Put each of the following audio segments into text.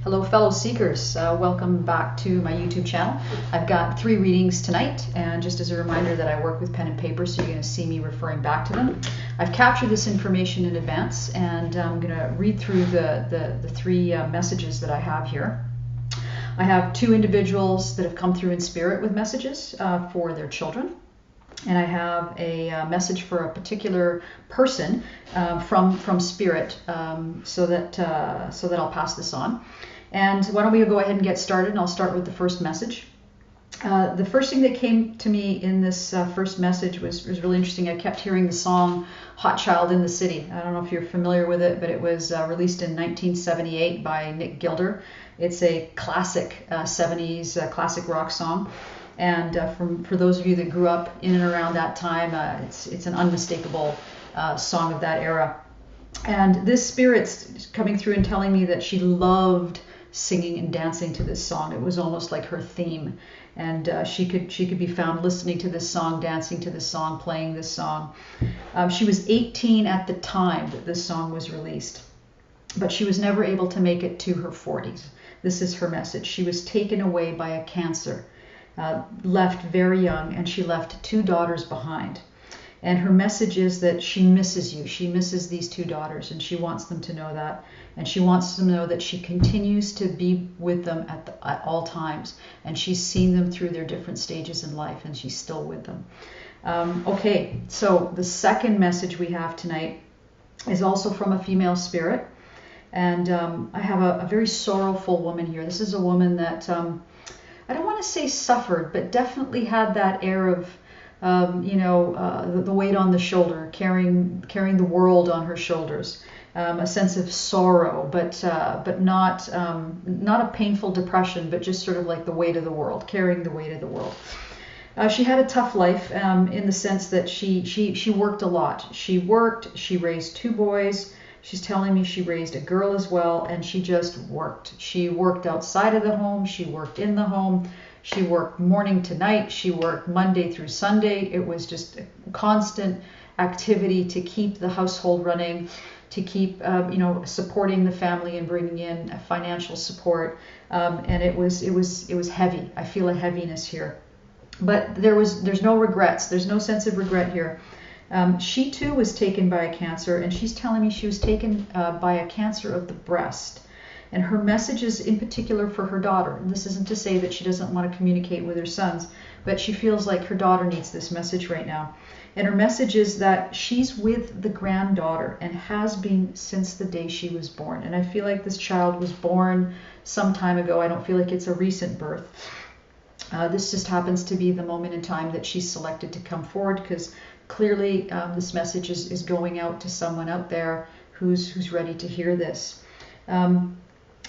Hello fellow seekers, welcome back to my YouTube channel. I've got 3 readings tonight, and just as a reminder that I work with pen and paper, so you're going to see me referring back to them. I've captured this information in advance, and I'm going to read through the 3 messages that I have here. I have 2 individuals that have come through in spirit with messages for their children. And I have a message for a particular person from Spirit, so that I'll pass this on. And why don't we go ahead and get started? And I'll start with the first message. The first thing that came to me in this first message was really interesting. I kept hearing the song "Hot Child in the City." I don't know if you're familiar with it, but it was released in 1978 by Nick Gilder. It's a classic 70s classic rock song. And for those of you that grew up in and around that time, it's an unmistakable song of that era. And this spirit's coming through and telling me that she loved singing and dancing to this song. It was almost like her theme. And she could be found listening to this song, dancing to this song, playing this song. She was 18 at the time that this song was released, but she was never able to make it to her 40s. This is her message. She was taken away by a cancer. Left very young, and she left 2 daughters behind. And her message is that she misses you. She misses these 2 daughters, and she wants them to know that. And she wants them to know that she continues to be with them at all times. And she's seen them through their different stages in life, and she's still with them. Okay, so the second message we have tonight is also from a female spirit. And I have a very sorrowful woman here. This is a woman that I don't want to say suffered, but definitely had that air of, the weight on the shoulder, carrying the world on her shoulders, a sense of sorrow, but not a painful depression, but just sort of like the weight of the world, carrying the weight of the world. She had a tough life in the sense that she worked a lot. She raised 2 boys. She's telling me she raised a girl as well, and she just worked. She worked outside of the home. She worked in the home. She worked morning to night. She worked Monday through Sunday. It was just a constant activity to keep the household running, to keep supporting the family and bringing in financial support. And it was heavy. I feel a heaviness here, but there's no regrets. There's no sense of regret here. She too was taken by a cancer, and she's telling me she was taken by a cancer of the breast. And her message is in particular for her daughter. And this isn't to say that she doesn't want to communicate with her sons, but she feels like her daughter needs this message right now. And her message is that she's with the granddaughter and has been since the day she was born. And I feel like this child was born some time ago. I don't feel like it's a recent birth. This just happens to be the moment in time that she's selected to come forward, because clearly this message is going out to someone out there who's ready to hear this.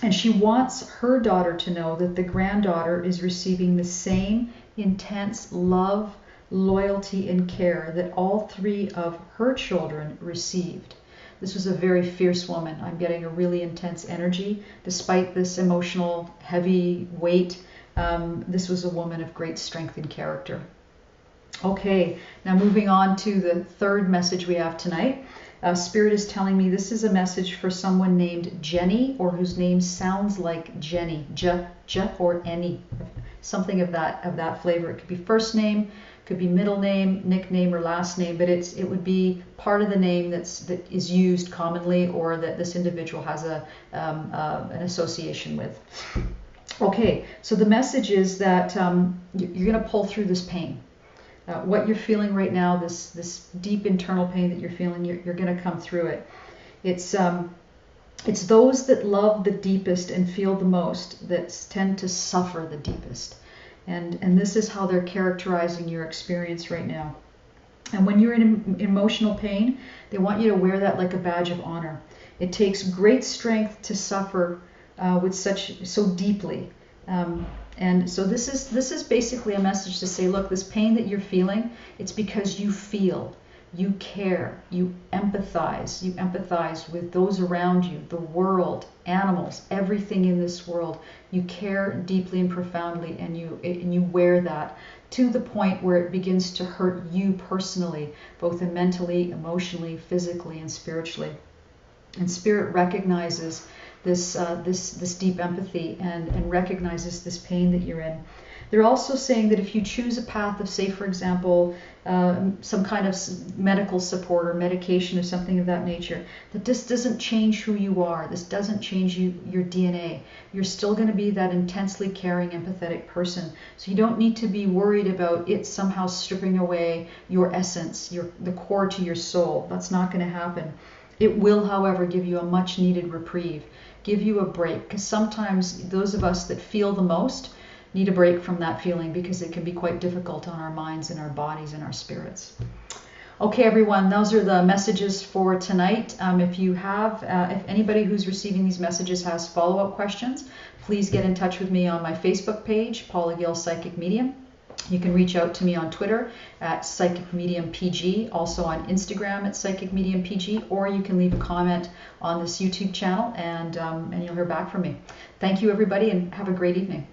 And she wants her daughter to know that the granddaughter is receiving the same intense love, loyalty, and care that all 3 of her children received. This was a very fierce woman. I'm getting a really intense energy. Despite this emotional heavy weight, this was a woman of great strength and character. Okay, now moving on to the 3rd message we have tonight. Spirit is telling me this is a message for someone named Jenny, or whose name sounds like Jenny, or Annie, something of that flavor. It could be first name, could be middle name, nickname, or last name, but it would be part of the name that is used commonly, or that this individual has an association with. Okay, so the message is that you're going to pull through this pain. What you're feeling right now, this deep internal pain that you're feeling, you're going to come through it. It's those that love the deepest and feel the most that tend to suffer the deepest. And this is how they're characterizing your experience right now. And when you're in emotional pain, they want you to wear that like a badge of honor. It takes great strength to suffer so deeply. And so this is basically a message to say, look, this pain that you're feeling, it's because you feel, you care, you empathize with those around you, the world, animals, everything in this world. You care deeply and profoundly, and you wear that to the point where it begins to hurt you personally, both mentally, emotionally, physically, and spiritually. And Spirit recognizes this deep empathy and recognizes this pain that you're in. They're also saying that if you choose a path of, say, for example, some kind of medical support or medication or something of that nature, that this doesn't change who you are. This doesn't change your DNA. You're still going to be that intensely caring, empathetic person. So you don't need to be worried about it somehow stripping away your essence, the core to your soul. That's not going to happen. It will, however, give you a much needed reprieve, give you a break, because sometimes those of us that feel the most need a break from that feeling, because it can be quite difficult on our minds and our bodies and our spirits. Okay, everyone, those are the messages for tonight. If anybody who's receiving these messages has follow-up questions, please get in touch with me on my Facebook page, Paula Gill Psychic Medium. You can reach out to me on Twitter at Psychic Medium PG, also on Instagram at Psychic Medium PG, or you can leave a comment on this YouTube channel and you'll hear back from me. Thank you, everybody, and have a great evening.